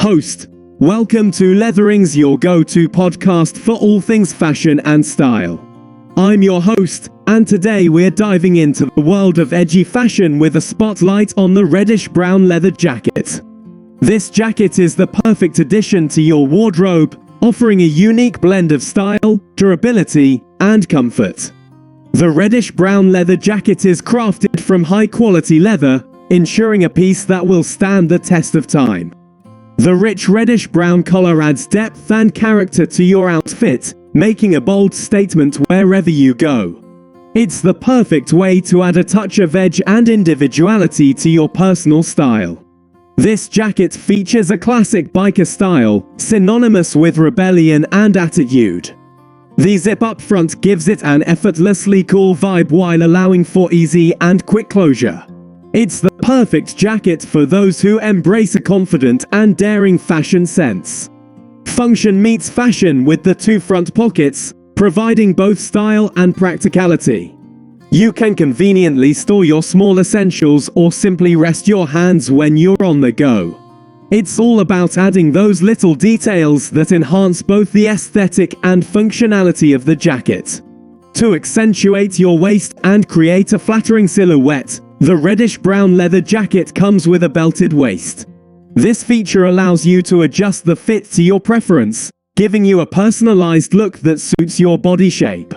host. Welcome to Leatherings, your go-to podcast for all things fashion and style. I'm your host, and today we're diving into the world of edgy fashion with a spotlight on the Reddish Brown Leather Jacket. This jacket is the perfect addition to your wardrobe, offering a unique blend of style, durability, and comfort. The Reddish Brown Leather Jacket is crafted from high-quality leather, ensuring a piece that will stand the test of time. The rich reddish-brown color adds depth and character to your outfit, making a bold statement wherever you go. It's the perfect way to add a touch of edge and individuality to your personal style. This jacket features a classic biker style, synonymous with rebellion and attitude. The zip up front gives it an effortlessly cool vibe while allowing for easy and quick closure. It's the perfect jacket for those who embrace a confident and daring fashion sense. Function meets fashion with the two front pockets, providing both style and practicality. You can conveniently store your small essentials or simply rest your hands when you're on the go. It's all about adding those little details that enhance both the aesthetic and functionality of the jacket. To accentuate your waist and create a flattering silhouette, the Reddish Brown Leather Jacket comes with a belted waist. This feature allows you to adjust the fit to your preference, giving you a personalized look that suits your body shape.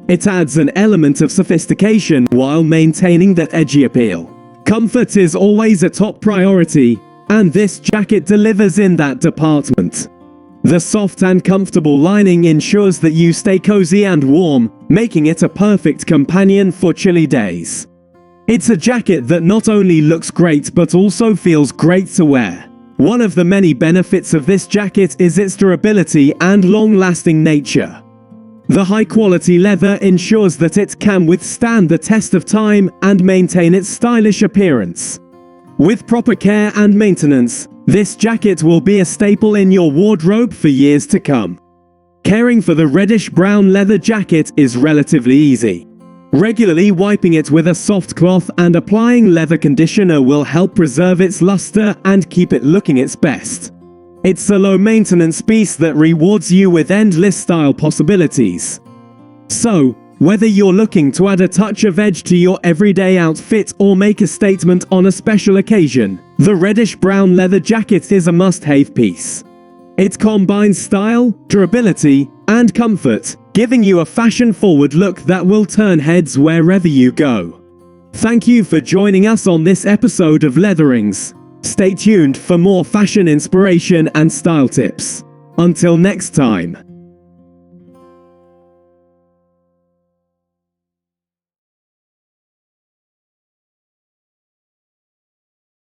It adds an element of sophistication while maintaining that edgy appeal. Comfort is always a top priority, and this jacket delivers in that department. The soft and comfortable lining ensures that you stay cozy and warm, making it a perfect companion for chilly days. It's a jacket that not only looks great but also feels great to wear. One of the many benefits of this jacket is its durability and long-lasting nature. The high-quality leather ensures that it can withstand the test of time and maintain its stylish appearance. With proper care and maintenance, this jacket will be a staple in your wardrobe for years to come. Caring for the Reddish Brown Leather Jacket is relatively easy. Regularly wiping it with a soft cloth and applying leather conditioner will help preserve its luster and keep it looking its best. It's a low-maintenance piece that rewards you with endless style possibilities. So, whether you're looking to add a touch of edge to your everyday outfit or make a statement on a special occasion, the Reddish Brown Leather Jacket is a must-have piece. It combines style, durability, and comfort, giving you a fashion-forward look that will turn heads wherever you go. Thank you for joining us on this episode of Leatherings. Stay tuned for more fashion inspiration and style tips. Until next time.